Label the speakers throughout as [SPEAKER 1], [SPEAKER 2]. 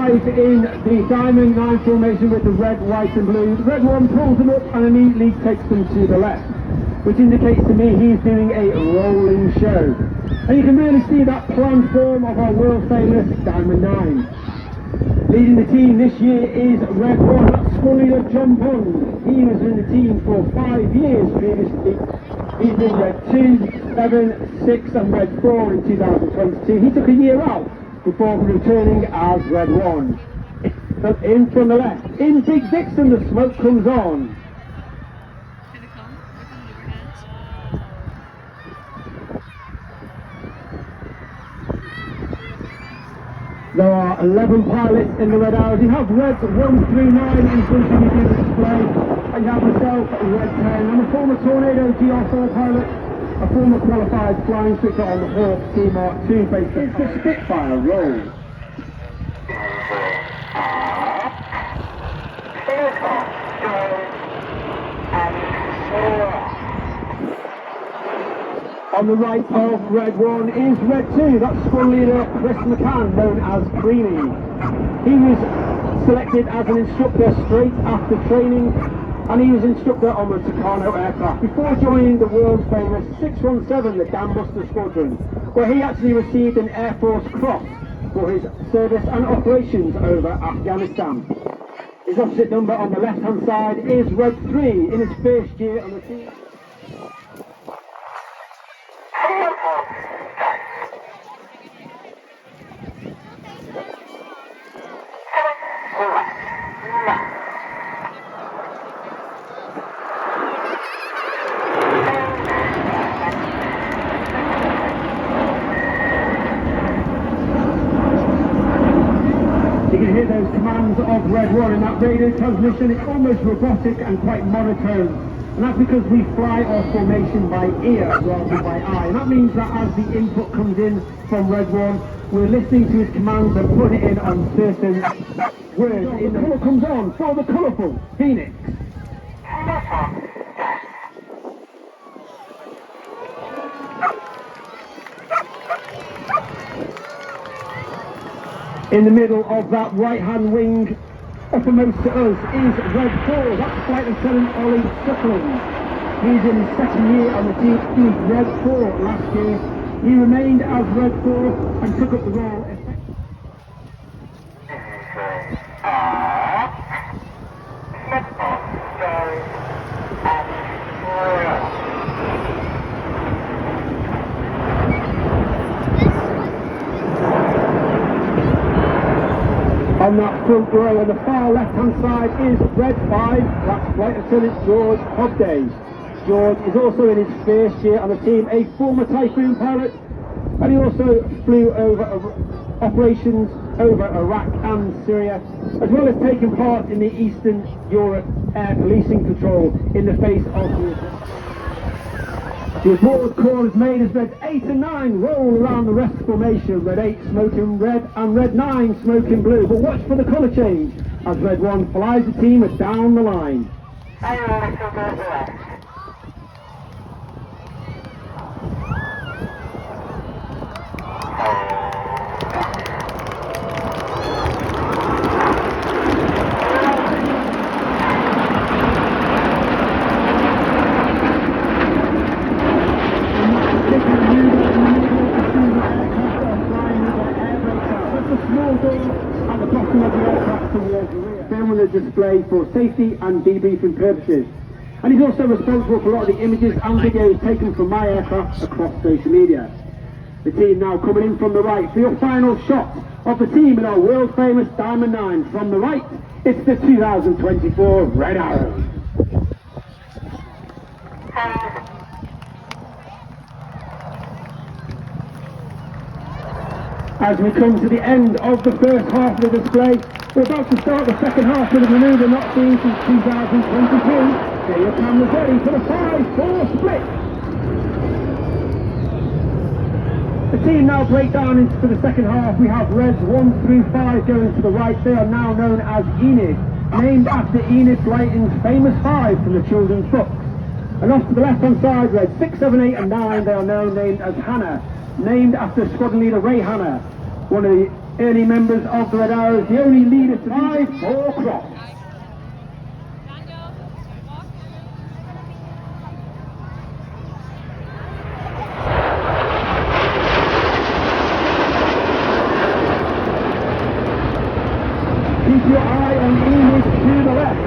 [SPEAKER 1] arrive in the Diamond 9 formation with the red, white and blue. The red one pulls them up and immediately takes them to the left, which indicates to me he's doing a rolling show. And you can really see that planned form of our world famous Diamond 9. Leading the team this year is red 1, that's squad leader John Bond. He was in the team for 5 years previously. He's been red 2, 7, 6 and red 4 in 2022. He took a year out before returning as red 1. In from the left, in Big Dixon, the smoke comes on. There are 11 pilots in the red hours. You have red 139 in front of you in the display, and you have myself red 10. I'm a former Tornado GR4 pilot, a former qualified flying instructor on the Hawk T Mark II based on the Spitfire roll. On the right of red 1 is red 2, that's squad leader Chris McCann, known as Creamy. He was selected as an instructor straight after training, and he was instructor on the Tutor aircraft before joining the world famous 617, the Dambuster Squadron, where he actually received an Air Force Cross for his service and operations over Afghanistan. His opposite number on the left hand side is red 3 in his first year on the team. You can hear those commands of red 1 in that radio transmission. It's almost robotic and quite monotone. And that's because we fly our formation by ear rather than by eye. And that means that as the input comes in from red 1, we're listening to his commands and putting it in on certain words. The colour comes on for the colourful Phoenix. In the middle of that right-hand wing, uppermost to us, is red 4. That's Flight Lieutenant Ollie Suckling. He's in his second year on the team. He was red 4 last year. He remained as red 4 and took up the role. On that front row on the far left-hand side is red 5, that's Flight Lieutenant George Hobday. George is also in his first year on the team, a former Typhoon pilot, and he also flew over operations over Iraq and Syria, as well as taking part in the Eastern Europe Air Policing Patrol in the face of war. The aboard call is made as red 8 and 9 roll around the rest formation. Red 8 smoking red and red 9 smoking blue. But watch for the colour change as red 1 flies the team down the line. At the bottom of the aircraft towards the rear. Film on the display for safety and debriefing purposes. And he's also responsible for a lot of the images and videos taken from my aircraft across social media. The team now coming in from the right for your final shot of the team in our world famous Diamond 9. From the right, it's the 2024 Red Arrow. As we come to the end of the first half of the display, we're about to start the second half of the manoeuvre not seen since 2022. Get your cameras ready for the 5-4 split. The team now break down into the second half. We have reds 1 through 5 going to the right. They are now known as Enid, named after Enid Blyton's famous 5 from the children's books. And off to the left hand side, reds 6, 7, 8 and 9, they are now named as Hannah, named after squadron leader Ray Hanna, one of the Early members of the Red Arrows, the only leaders to 5-4 cross. Keep your eye on Enid to the left.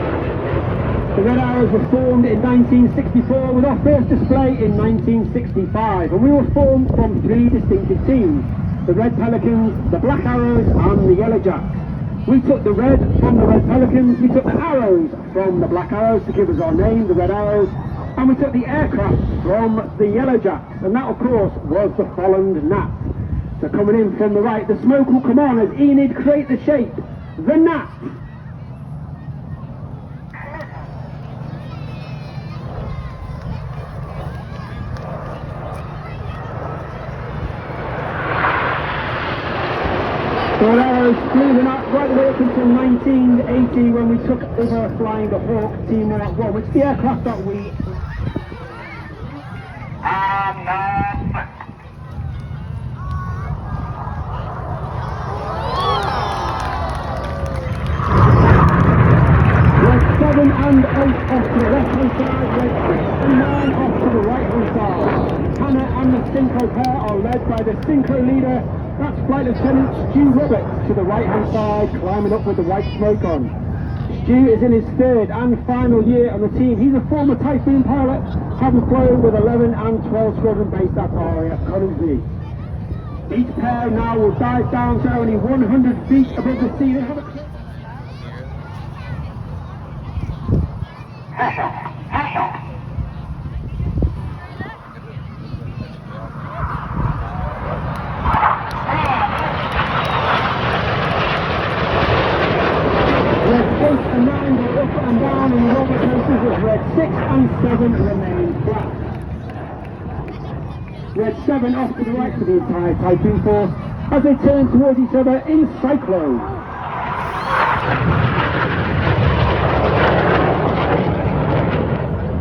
[SPEAKER 1] The Red Arrows were formed in 1964 with our first display in 1965, and we were formed from 3 distinctive teams: the Red Pelicans, the Black Arrows and the Yellow Jacks. We took the red from the Red Pelicans, we took the arrows from the Black Arrows to give us our name, the Red Arrows, and we took the aircraft from the Yellow Jacks, and that of course was the Holland Gnat. So coming in from the right, the smoke will come on as Enid create the shape, the Gnat. The Red Arrows flew the Gnat right the way up until 1980 when we took over flying the Hawk Team Mark 1, which is the aircraft that we... Red 7 and 8 off to the left hand side, Red 6 and 9 off to the right hand side. Hannah and the Synchro pair are led by the Synchro leader. That's Flight Lieutenant Stu Roberts to the right-hand side, climbing up with the white smoke on. Stu is in his 3rd and final year on the team. He's a former Typhoon pilot, having flown with 11 and 12 Squadron based at RAF Coventry. Each pair now will dive down to only 100 feet above the sea. They have a... and down in the roller coasters as Red 6 and 7 remain flat. Red 7 off to the right for the entire Typhoon force as they turn towards each other in Cyclone.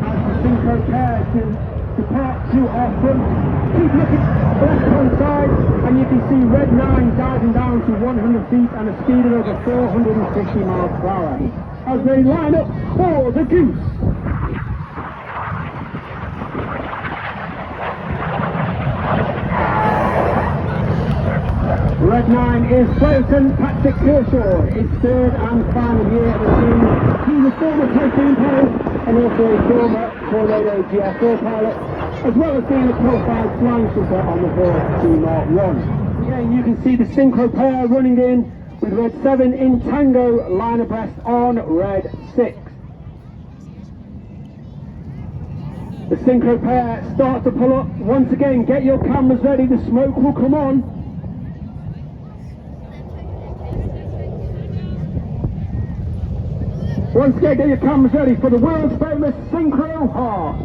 [SPEAKER 1] As the Synchro pair depart to our front, keep looking left hand side and you can see Red 9 diving down to 100 feet and a speed of over 450 miles per hour. As they line up for the goose. Red 9 is Flight Lieutenant Patrick Kershaw, his 3rd and final year at the team. He's a former Typhoon pilot and also a former Tornado GF4 pilot, as well as being a qualified flying shooter on the Hawk Team Mark 1. Again, you can see the Synchro pair running in with Red 7 in Tango, line abreast on Red 6. The Synchro pair start to pull up. Once again, get your cameras ready, the smoke will come on. Once again, get your cameras ready for the world's famous Synchro Hawk.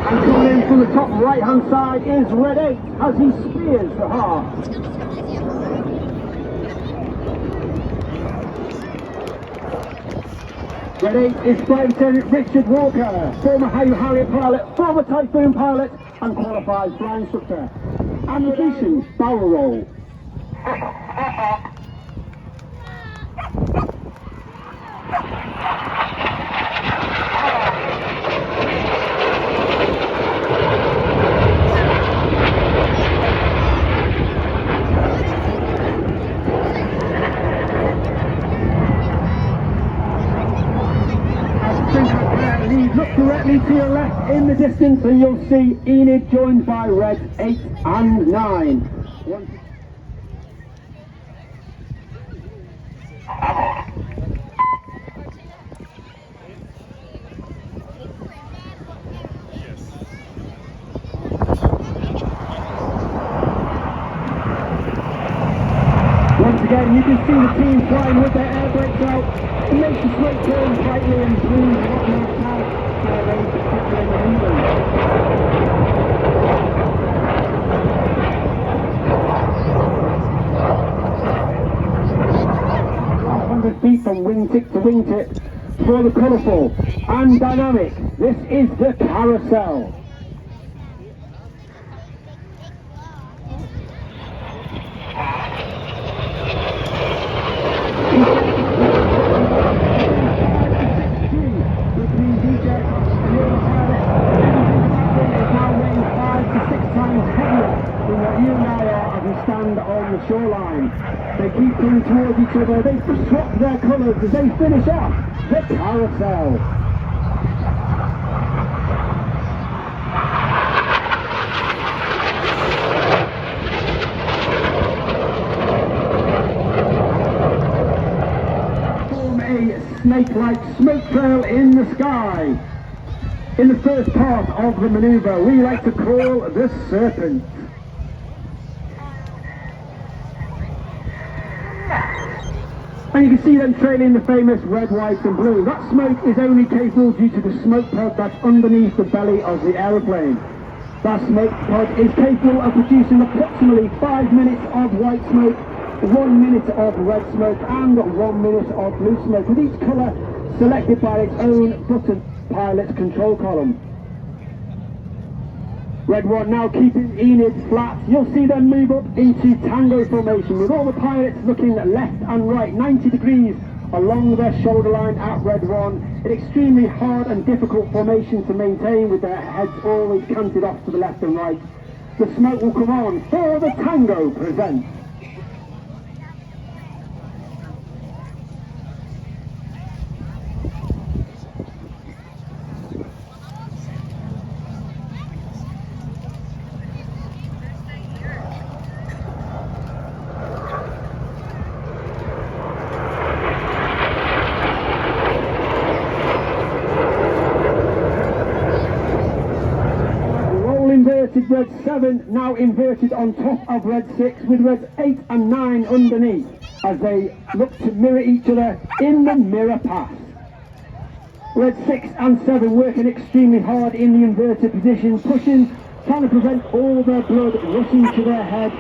[SPEAKER 1] And coming in from the top right-hand side is Red 8 as he spears the Hawk. Red 8 is Flight Lieutenant Richard Walker, former Harrier pilot, former Typhoon pilot, and qualified flying instructor. And Radiation barrel roll. Look directly to your left in the distance and you'll see Enid joined by Red 8 and 9. Once again, you can see the team flying with their air brakes out. It makes the straight turn slightly and smooth what makes out. Feet from wingtip to wingtip, for the colourful and dynamic. This is the carousel. Stand on the shoreline. They keep coming towards each other. They swap their colours as they finish off the carousel. Form a snake-like smoke trail in the sky. In the first part of the manoeuvre, we like to call the serpent. And you can see them trailing the famous red, white and blue. That smoke is only capable due to the smoke pod that's underneath the belly of the aeroplane. That smoke pod is capable of producing approximately 5 minutes of white smoke, 1 minute of red smoke and 1 minute of blue smoke, with each colour selected by its own button pilot's control column. Red one now keeping Enid flat. You'll see them move up into tango formation with all the pilots looking left and right 90 degrees along their shoulder line at red one. An extremely hard and difficult formation to maintain with their heads always canted off to the left and right. The smoke will come on for the tango present. Inverted red 7 now inverted on top of red 6 with reds 8 and 9 underneath as they look to mirror each other in the mirror pass. Red 6 and 7 working extremely hard in the inverted position, pushing, trying to prevent all their blood rushing to their head,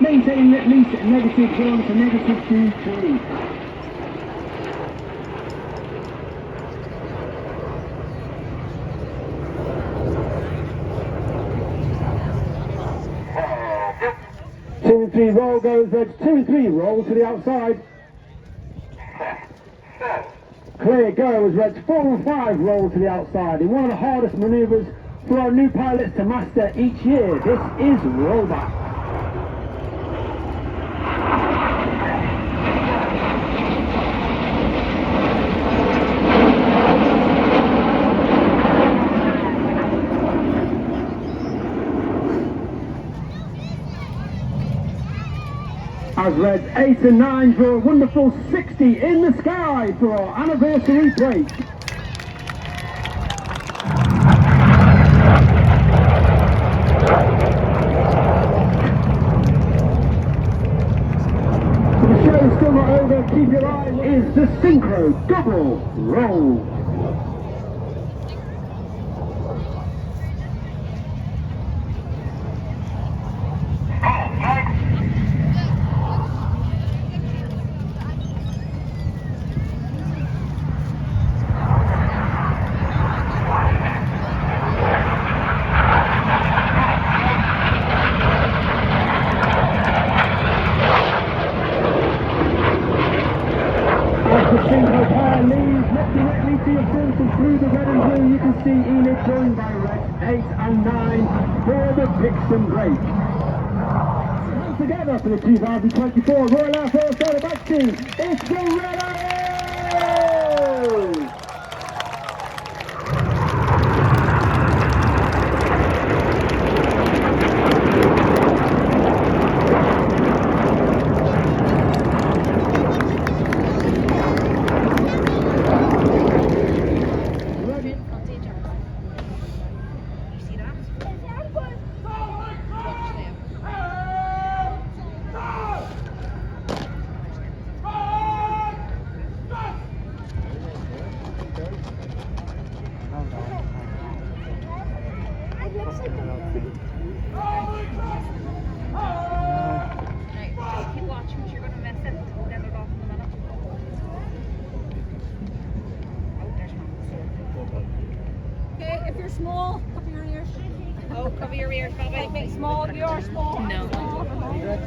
[SPEAKER 1] maintaining at least -1 to -2, -3. Two and 3 roll goes reds 2 and 3 roll to the outside. Clear go as reds 4 and 5 roll to the outside in one of the hardest manoeuvres for our new pilots to master each year. This is rollback. As reds 8 and 9 draw a wonderful 60 in the sky for our anniversary break. The show is still not over, keep your eye, is the synchro double roll. Synchro pair leads, look directly to your front and through the red and blue. You can see Enid joined by reds 8 and 9 for the Brixton break. All together for the 2024 Royal Air Force Aerobatic Team, it's the Red Arrows!
[SPEAKER 2] small. Cover your ears.
[SPEAKER 3] Oh, cover your ears, Bobby.
[SPEAKER 2] Make me small. You're small.
[SPEAKER 3] No.
[SPEAKER 2] Small.
[SPEAKER 3] Your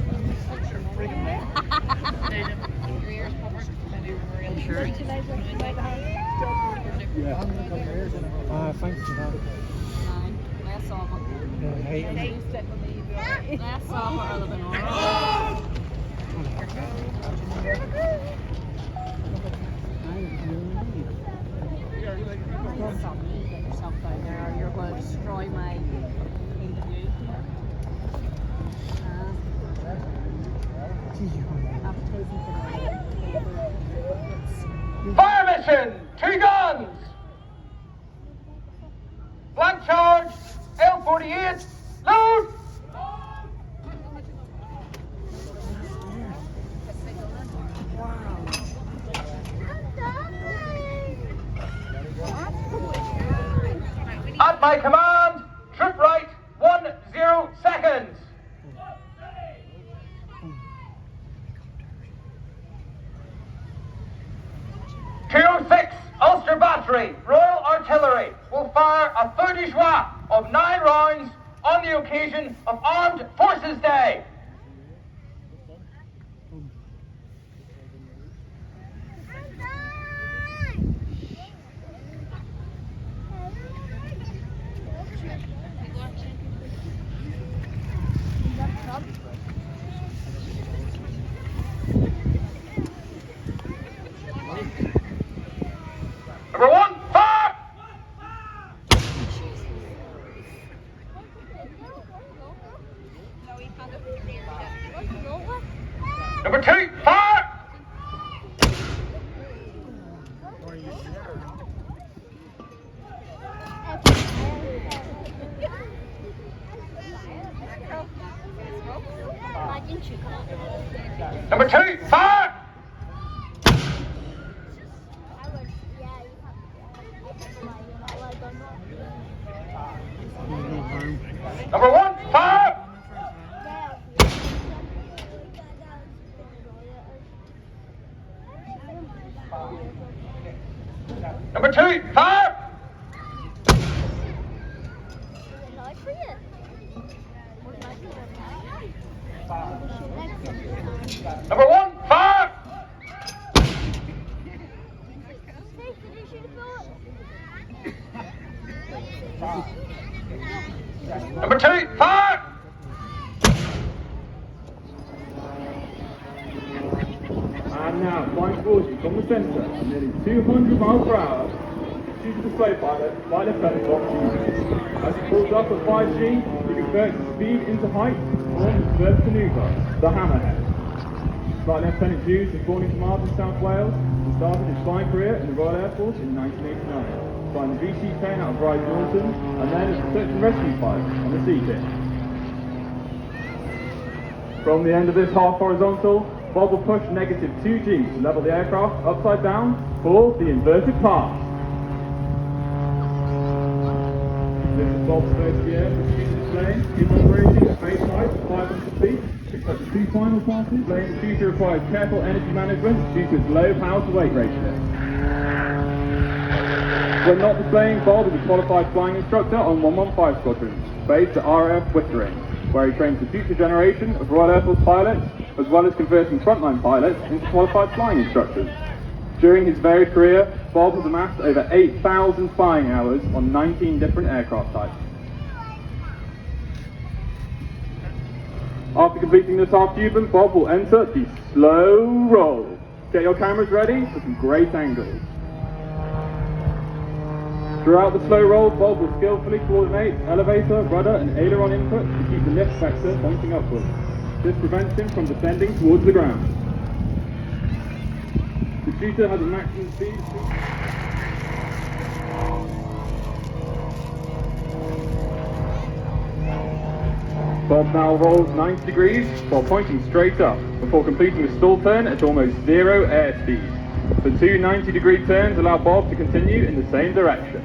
[SPEAKER 3] ears covered. You sure?
[SPEAKER 4] Yeah. Thanks for that.
[SPEAKER 2] Less of it.
[SPEAKER 4] Yeah, I hate him.
[SPEAKER 2] Less of it rather than all. Get yourself down there or you're going to destroy my interview.
[SPEAKER 5] Fire mission! 2 guns! Blank charge! L48! Load! At my command, troop right, 10 seconds. 206 Ulster Battery, Royal Artillery, will fire a feu de joie of 9 rounds on the occasion of Armed Forces Day. Number 1, fire! Number 2, fire! Number 2, fire! Number 1, fire! Number 2, fire! Number 1, fire! Number 2, fire!
[SPEAKER 1] And now, flying towards you from the centre at nearly 200 miles per hour, Tutor display pilot, flight lieutenant Bob Tutor. As he pulls up at 5G, he converts his speed into height to perform his first manoeuvre, the hammerhead. Flight Lieutenant Hughes was born in Carmarthen, South Wales, and started his flying career in the Royal Air Force in 1989, flying the VC-10 out of Ryde Norton, and then as a search and rescue pilot on the Sea King. From the end of this half horizontal, Bob will push negative 2G to level the aircraft upside down for the inverted pass. This is Bob's first year with Tutor displaying. He's operating at base height of 500 feet. But the 2 final passes, laying Tutor requires careful energy management due to its low power to weight ratio. When not displaying, Bob is a qualified flying instructor on 115 Squadron, based at RAF Wittering, where he trains the future generation of Royal Air Force pilots, as well as converting frontline pilots into qualified flying instructors. During his varied career, Bob has amassed over 8,000 flying hours on 19 different aircraft types. After completing this half tubing, Bob will enter the slow roll. Get your cameras ready for some great angles. Throughout the slow roll, Bob will skillfully coordinate elevator, rudder and aileron input to keep the lift vector pointing upwards. This prevents him from descending towards the ground. The Tutor has a maximum speed. Bob now rolls 90 degrees while pointing straight up, before completing a stall turn at almost 0 airspeed. The 2 90-degree turns allow Bob to continue in the same direction.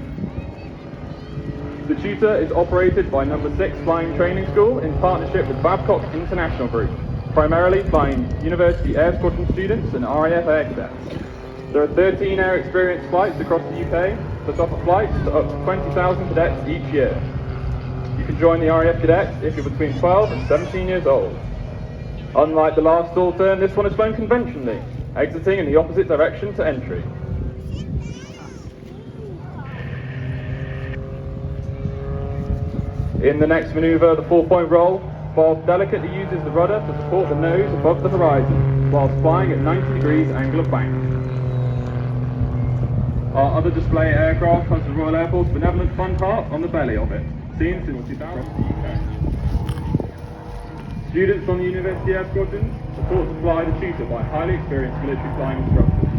[SPEAKER 1] The Tutor is operated by No. 6 Flying Training School in partnership with Babcock International Group, primarily flying University Air Squadron students and RAF air cadets. There are 13 air experience flights across the UK,
[SPEAKER 6] that offer flights to up to 20,000 cadets each year. You can join the RAF cadets if you're between 12 and 17 years old. Unlike the last stall turn, this one is flown conventionally, exiting in the opposite direction to entry. In the next manoeuvre, the 4-point roll, Bob delicately uses the rudder to support the nose above the horizon, whilst flying at 90 degrees angle of bank. Our other display aircraft has the Royal Air Force Benevolent Fun Park on the belly of it, seen since 2000 across the UK. Students on the University Air Squadron are taught to fly the Tutor by highly experienced military flying instructors.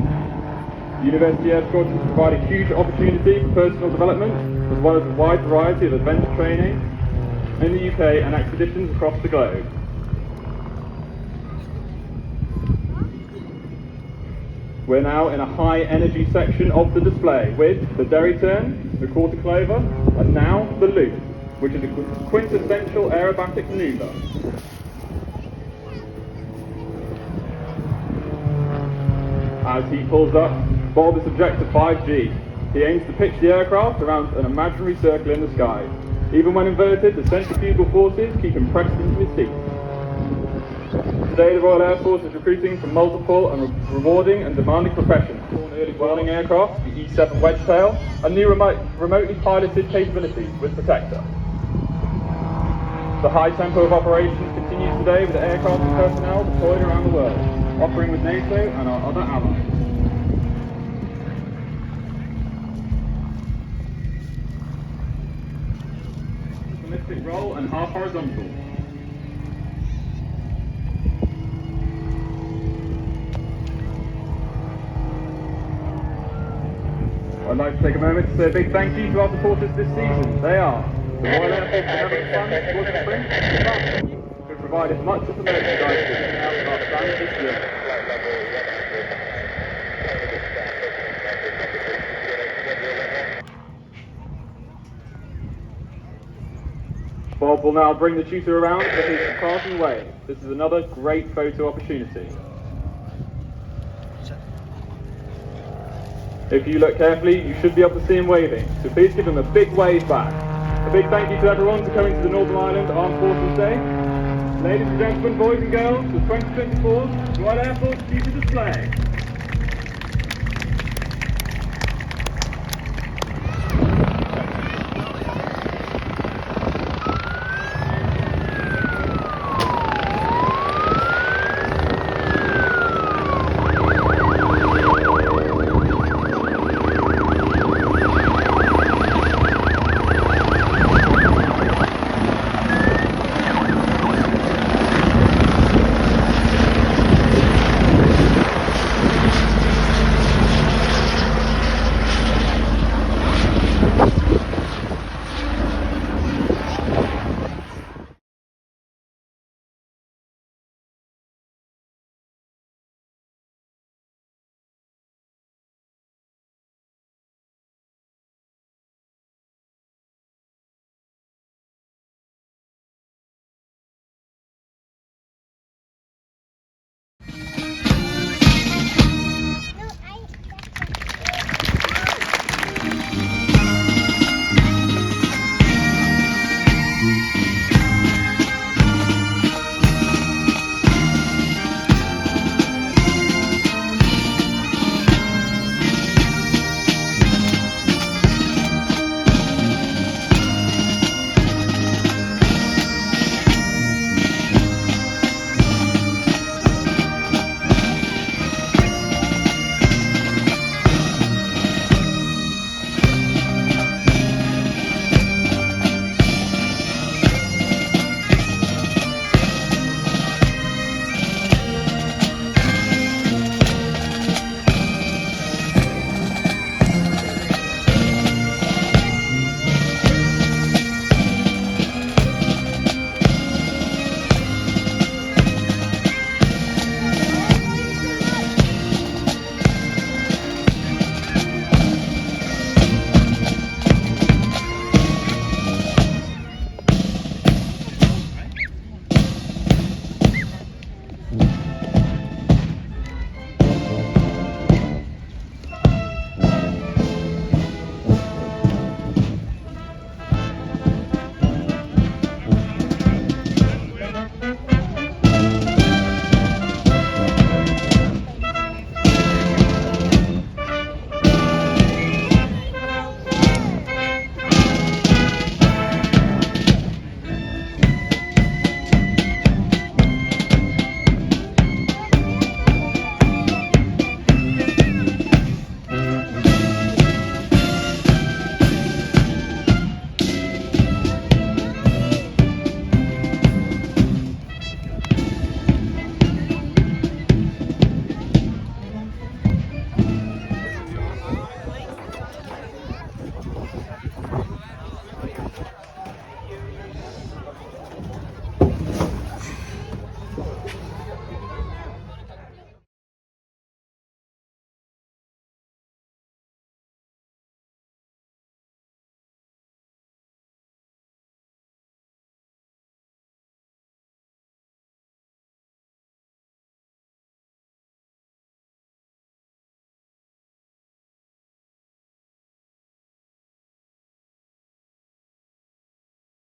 [SPEAKER 6] University Air Squadrons provide a huge opportunity for personal development, as well as a wide variety of adventure training in the UK and expeditions across the globe. We're now in a high energy section of the display with the Derry Turn, the Quarter Clover, and now the Loop, which is a quintessential aerobatic manoeuvre. As he pulls up, Bob is subject to 5G. He aims to pitch the aircraft around an imaginary circle in the sky. Even when inverted, the centrifugal forces keep him pressed into his seat. Today, the Royal Air Force is recruiting for multiple and rewarding and demanding professions. An early warning aircraft, the E-7 Wedgetail, and new remotely piloted capabilities with Protector. The high tempo of operations continues today with aircraft and personnel deployed around the world, offering with NATO and our other allies. Ballistic roll and half horizontal. I'd like to take a moment to say a big thank you to our supporters this season. They are the Royal Air Force Benevolent Fund, Squadron Sprint, and the RAF, who have provided much of the merchandise to bring out of our stand this year. Bob will now bring the Tutor around for his departing wave. This is another great photo opportunity. If you look carefully, you should be able to see him waving, so please give him a big wave back. A big thank you to everyone for coming to the Northern Ireland Armed Forces Day. Ladies and gentlemen, boys and girls, the 2024 Royal Air Force Tutor Display.